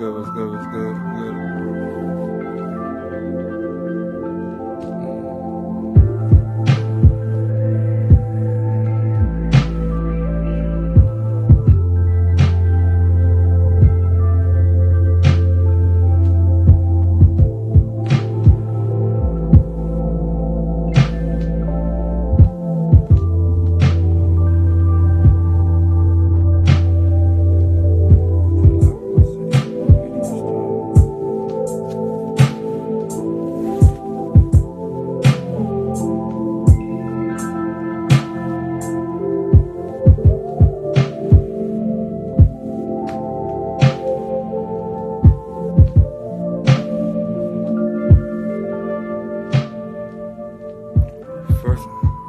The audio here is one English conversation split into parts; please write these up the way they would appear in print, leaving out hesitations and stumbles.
good? What's good? What's good?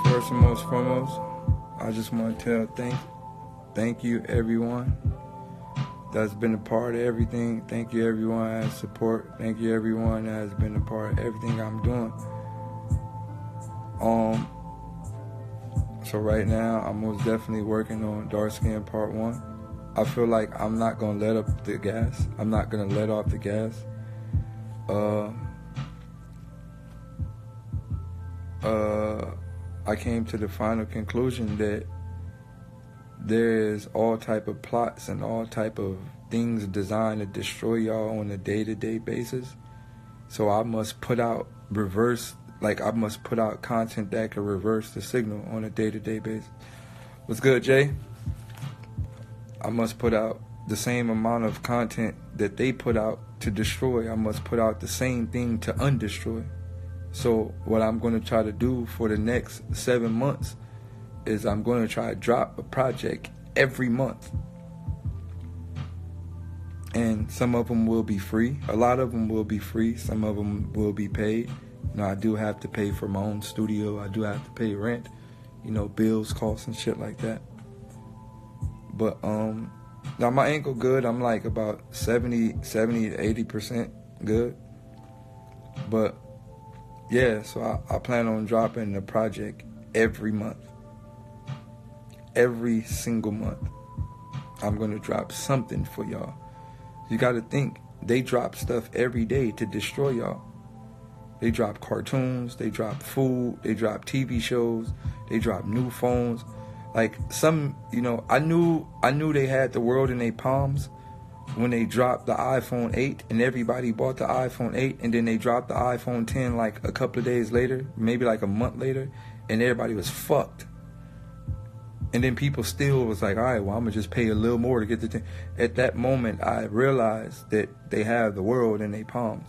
First and most foremost, I just want to thank you everyone that's been a part of everything. Thank you everyone that has support. Thank you everyone that has been a part of everything I'm doing. So right now I'm most definitely working on Dark Skin Part 1. I feel like I'm not gonna let up the gas. I'm not gonna let off the gas. I came to the final conclusion that there is all type of plots and all type of things designed to destroy y'all on a day-to-day basis. So I must put out I must put out content that can reverse the signal on a day-to-day basis. What's good, Jay? I must put out the same amount of content that they put out to destroy. I must put out the same thing to undestroy. So what I'm going to try to do for the next 7 months is I'm going to try to drop a project every month. And some of them will be free. A lot of them will be free. Some of them will be paid. I do have to pay for my own studio. I do have to pay rent, bills, costs, and shit like that. But now my ankle good. I'm like about 70 to 80% good. But yeah, so I plan on dropping the project every month. Every single month. I'm going to drop something for y'all. You got to think, they drop stuff every day to destroy y'all. They drop cartoons, they drop food, they drop TV shows, they drop new phones. Like some, I knew they had the world in their palms when they dropped the iPhone 8 and everybody bought the iPhone 8, and then they dropped the iPhone 10 like a couple of days later, maybe like a month later, and everybody was fucked. And then people still was like, all right, well, I'm going to just pay a little more to get the thing. At that moment, I realized that they have the world in their palms.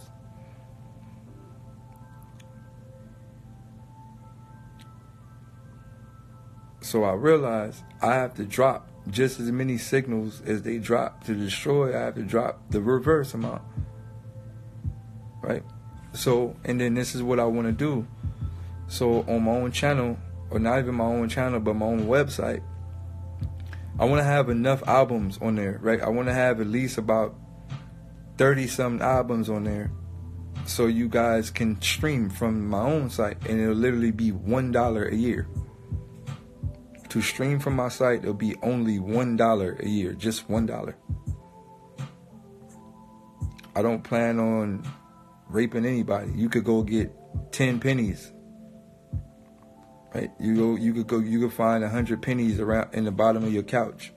So I realized I have to drop just as many signals as they drop to destroy. I have to drop the reverse amount. Right? So, and then this is what I want to do. So on my own channel, or not even my own channel, but my own website, I want to have enough albums on there, right? I want to have at least about 30-something albums on there so you guys can stream from my own site, and it'll literally be $1 a year. To stream from my site, it'll be only $1 a year, just $1. I don't plan on raping anybody. You could go get 10 pennies. Right? You could find 100 pennies around in the bottom of your couch.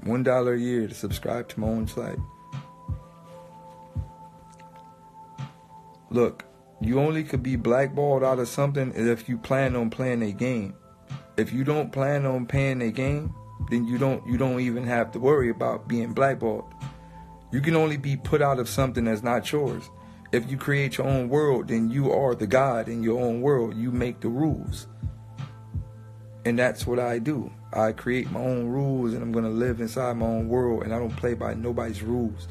$1 a year to subscribe to my own site. Look, you only could be blackballed out of something if you plan on playing a game. If you don't plan on playing a game, then you don't even have to worry about being blackballed. You can only be put out of something that's not yours. If you create your own world, then you are the God in your own world. You make the rules. And that's what I do. I create my own rules, and I'm going to live inside my own world, and I don't play by nobody's rules.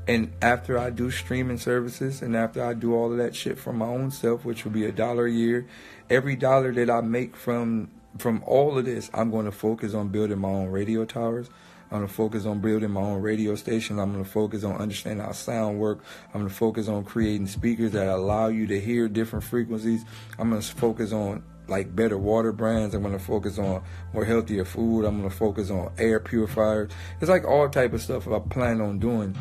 And after I do streaming services, and after I do all of that shit for my own self, which will be $1 a year, every dollar that I make from all of this, I'm going to focus on building my own radio towers. I'm going to focus on building my own radio station. I'm going to focus on understanding how sound work. I'm going to focus on creating speakers that allow you to hear different frequencies. I'm going to focus on like better water brands. I'm going to focus on more healthier food. I'm going to focus on air purifiers. It's like all type of stuff I plan on doing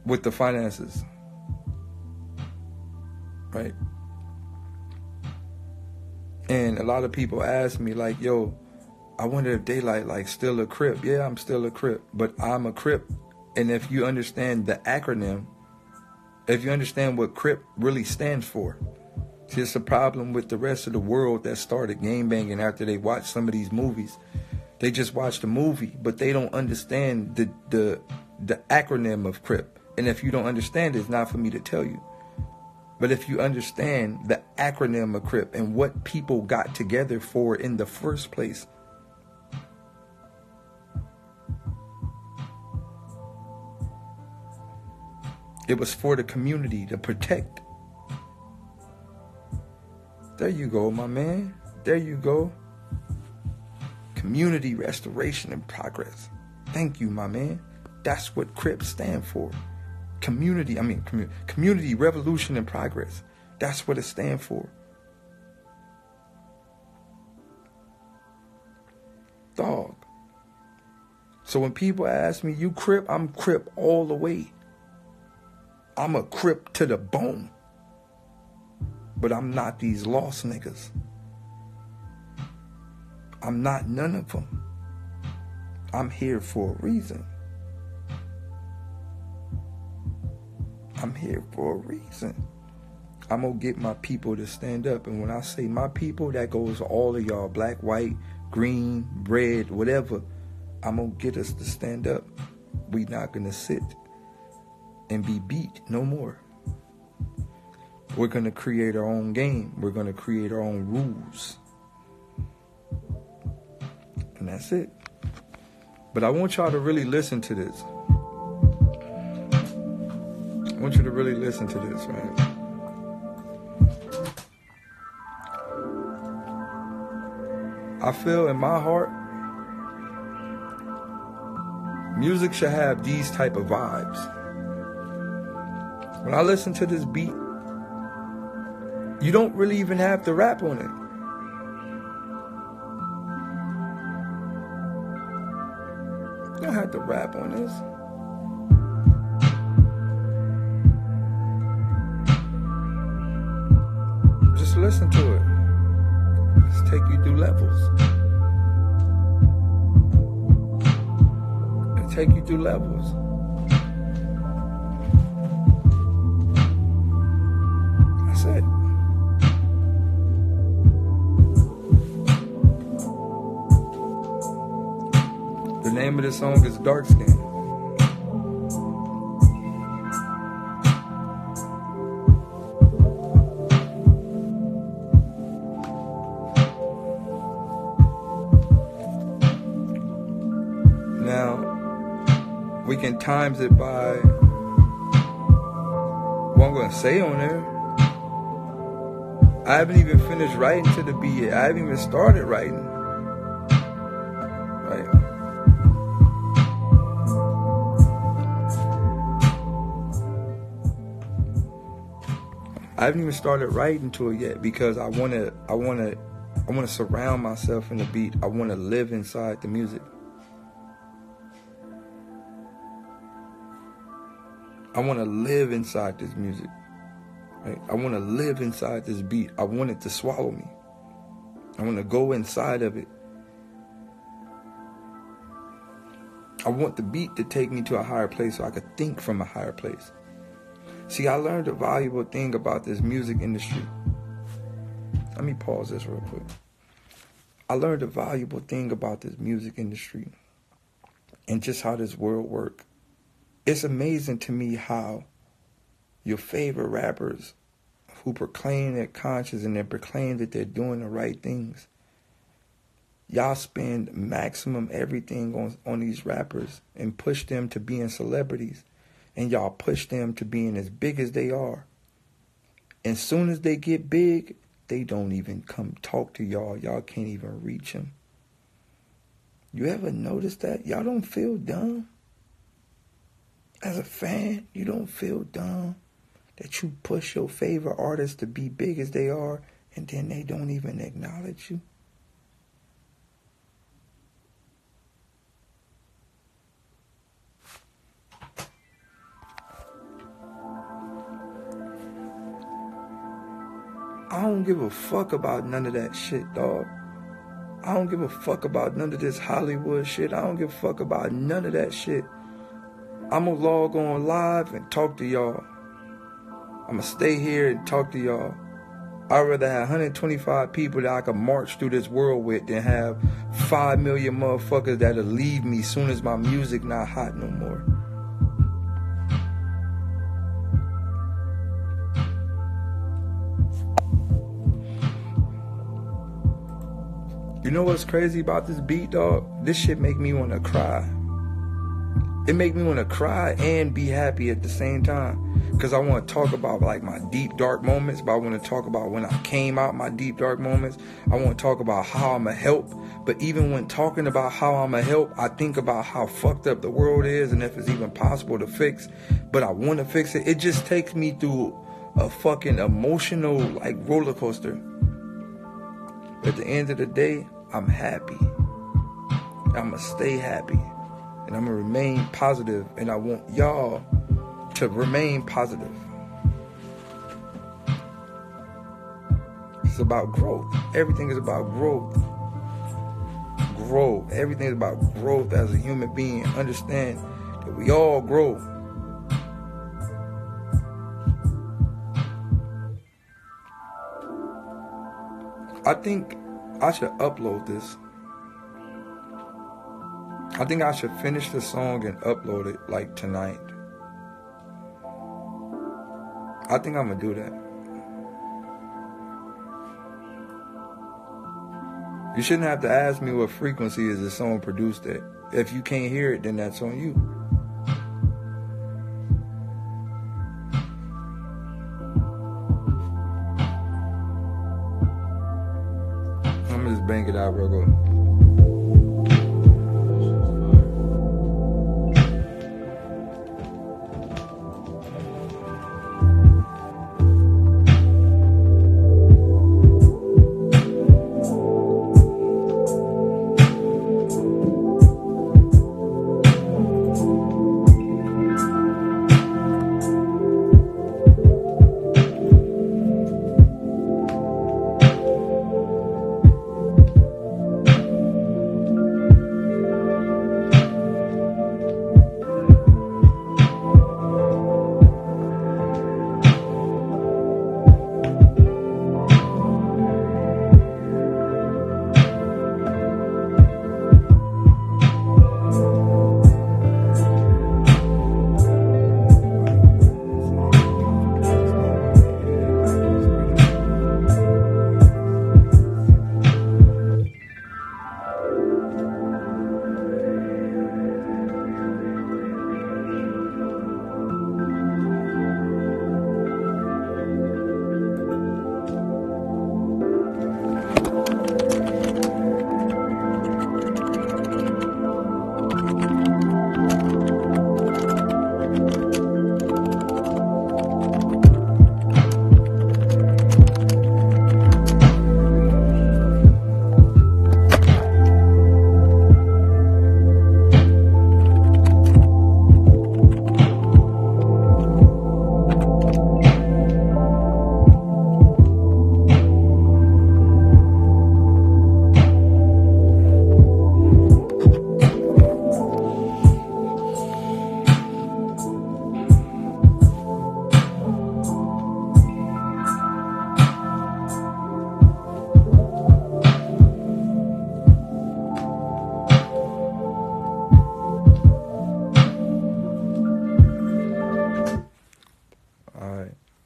with the finances, right? And a lot of people ask me like, yo, I wonder if Daylyt like still a Crip. Yeah, I'm still a Crip, but I'm a Crip. And if you understand the acronym, if you understand what Crip really stands for, see, it's a problem with the rest of the world that started game banging after they watched some of these movies. They just watched the movie, but they don't understand the acronym of Crip. And if you don't understand it, it's not for me to tell you. But if you understand the acronym of Crip and what people got together for in the first place, it was for the community to protect. There you go, my man. There you go. Community restoration and progress. Thank you, my man. That's what Crips stand for. Community revolution and progress. That's what it stands for. Dog. So when people ask me, you Crip? I'm Crip all the way. I'm a Crip to the bone. But I'm not these lost niggas. I'm not none of them. I'm here for a reason. I'm here for a reason. I'm going to get my people to stand up. And when I say my people, that goes to all of y'all, black, white, green, red, whatever. I'm going to get us to stand up. We not going to sit and be beat no more. We're going to create our own game. We're going to create our own rules. And that's it. But I want y'all to really listen to this. I want you to really listen to this, right? I feel in my heart, music should have these type of vibes. When I listen to this beat, you don't really even have to rap on it. You don't have to rap on this. Just listen to it. Just take you through levels. It'll take you through levels. That's it. The name of the song is Dark Skin. Now, we can times it by what I'm going to say on there. I haven't even finished writing to the beat yet. I haven't even started writing. Right. I haven't even started writing to it yet because I want to surround myself in the beat. I want to live inside the music. I want to live inside this music. Right? I want to live inside this beat. I want it to swallow me. I want to go inside of it. I want the beat to take me to a higher place so I could think from a higher place. See, I learned a valuable thing about this music industry. Let me pause this real quick. I learned a valuable thing about this music industry and just how this world works. It's amazing to me how your favorite rappers who proclaim their conscience and they proclaim that they're doing the right things, y'all spend maximum everything on these rappers and push them to being celebrities. And y'all push them to being as big as they are. And soon as they get big, they don't even come talk to y'all. Y'all can't even reach them. You ever notice that? Y'all don't feel dumb? As a fan, you don't feel dumb that you push your favorite artists to be big as they are, and then they don't even acknowledge you? I don't give a fuck about none of that shit, dog. I don't give a fuck about none of this Hollywood shit. I don't give a fuck about none of that shit. I'm gonna log on live and talk to y'all. I'm gonna stay here and talk to y'all. I'd rather have 125 people that I can march through this world with than have 5 million motherfuckers that'll leave me soon as my music not hot no more. You know what's crazy about this beat, dog? This shit make me want to cry. It make me want to cry and be happy at the same time. Because I want to talk about like my deep, dark moments, but I want to talk about when I came out my deep, dark moments. I want to talk about how I'm a help. But even when talking about how I'm a help, I think about how fucked up the world is and if it's even possible to fix. But I want to fix it. It just takes me through a fucking emotional like roller coaster. But at the end of the day, I'm happy. I'm going to stay happy. And I'm going to remain positive. And I want y'all to remain positive. It's about growth. Everything is about growth. Grow. Everything is about growth as a human being. Understand that we all grow. I think I should upload this. I think I should finish the song and upload it like tonight. I think I'm gonna do that. You shouldn't have to ask me what frequency is the song produced at. If you can't hear it, then that's on you. I'm gonna just bang it out real quick.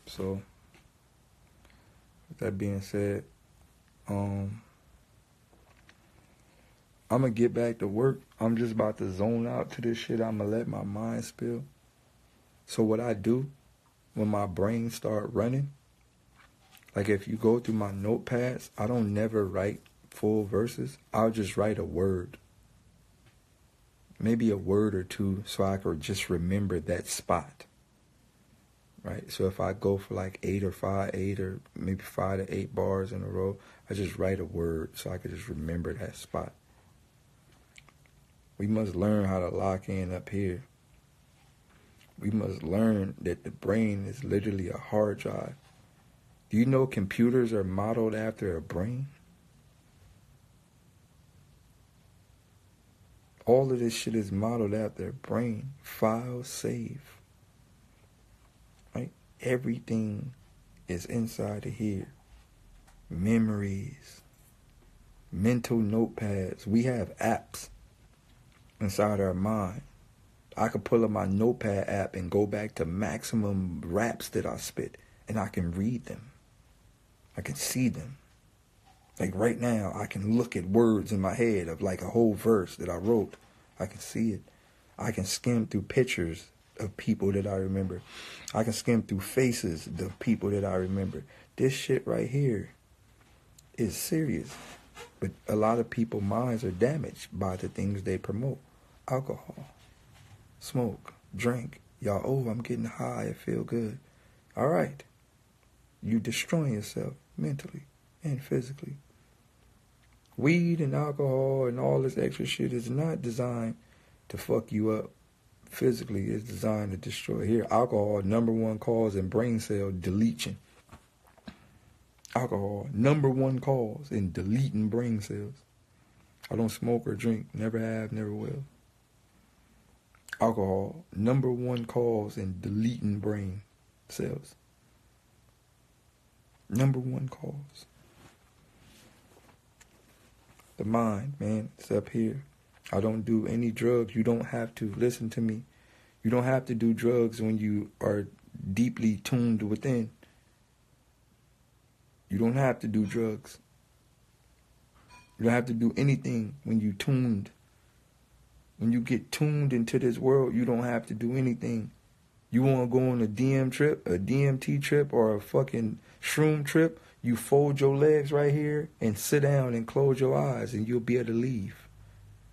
So, with that being said, I'm going to get back to work. I'm just about to zone out to this shit. I'm going to let my mind spill. So what I do when my brain start running, like if you go through my notepads, I don't never write full verses. I'll just write a word. Maybe a word or two so I could just remember that spot. right? So if I go for like 8 or maybe 5 to 8 bars in a row, I just write a word so I could just remember that spot. We must learn how to lock in up here. We must learn that the brain is literally a hard drive. Do you know computers are modeled after a brain? All of this shit is modeled after a brain. File, save. Right? Everything is inside of here. Memories. Mental notepads. We have apps inside our mind. I could pull up my notepad app and go back to maximum raps that I spit, and I can read them. I can see them. Like right now, I can look at words in my head of like a whole verse that I wrote. I can see it. I can skim through pictures of people that I remember. I can skim through faces of people that I remember. This shit right here is serious. But a lot of people's minds are damaged by the things they promote. Alcohol, smoke, drink. Y'all, oh, I'm getting high. I feel good. All right. You destroying yourself mentally and physically. Weed and alcohol and all this extra shit is not designed to fuck you up physically. It's designed to destroy. Here, alcohol, #1 cause in brain cell deletion. Alcohol, #1 cause in deleting brain cells. I don't smoke or drink. Never have, never will. Alcohol, #1 cause in deleting brain cells. #1 cause. The mind, man, it's up here. I don't do any drugs. You don't have to. Listen to me. You don't have to do drugs when you are deeply tuned within. You don't have to do drugs. You don't have to do anything when you tuned. When you get tuned into this world, you don't have to do anything. You want to go on a DMT trip, or a fucking shroom trip, you fold your legs right here and sit down and close your eyes and you'll be able to leave.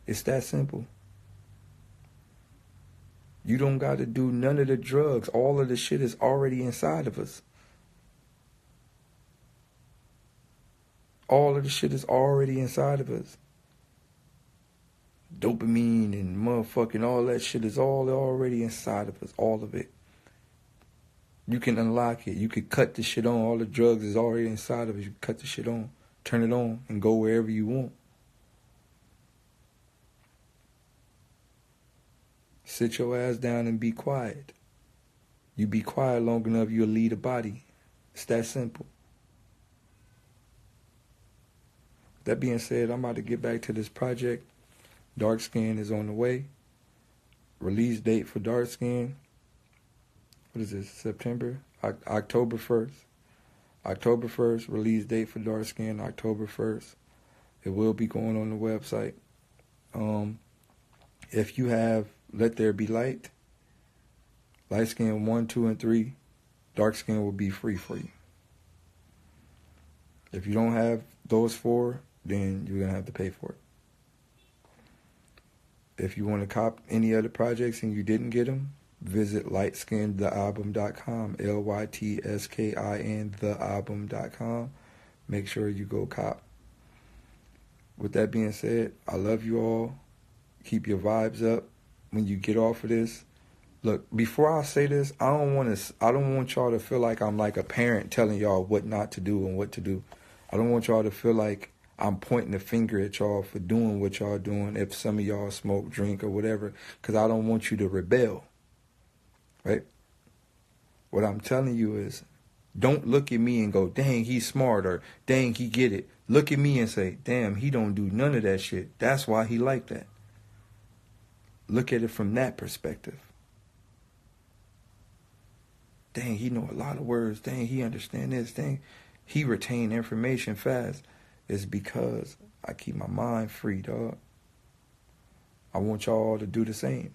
It's that simple. You don't got to do none of the drugs. All of the shit is already inside of us. All of the shit is already inside of us. Dopamine and motherfucking all that shit is all already inside of us. All of it. You can unlock it. You can cut the shit on. All the drugs is already inside of us. You can cut the shit on. Turn it on and go wherever you want. Sit your ass down and be quiet. You be quiet long enough, you'll lead a body. It's that simple. That being said, I'm about to get back to this project. Dark Skin is on the way. Release date for Dark Skin. What is this? September? October 1st. October 1st. Release date for Dark Skin. October 1st. It will be going on the website. If you have Let There Be Light, Light Skin 1, 2, and 3, Dark Skin will be free for you. If you don't have those 4, then you're going to have to pay for it. If you want to cop any other projects and you didn't get them, visit lightskinthealbum.com, LYTSKIN thealbum.com. Make sure you go cop. With that being said, I love you all. Keep your vibes up when you get off of this. Look, before I say this, I don't want y'all to feel like I'm like a parent telling y'all what not to do and what to do. I don't want y'all to feel like I'm pointing the finger at y'all for doing what y'all doing if some of y'all smoke, drink, or whatever, because I don't want you to rebel, right? What I'm telling you is, don't look at me and go, dang, he's smart, or dang, he get it. Look at me and say, damn, he don't do none of that shit. That's why he like that. Look at it from that perspective. Dang, he know a lot of words. Dang, he understand this. Dang, he retain information fast. It's because I keep my mind free, dog. I want y'all to do the same.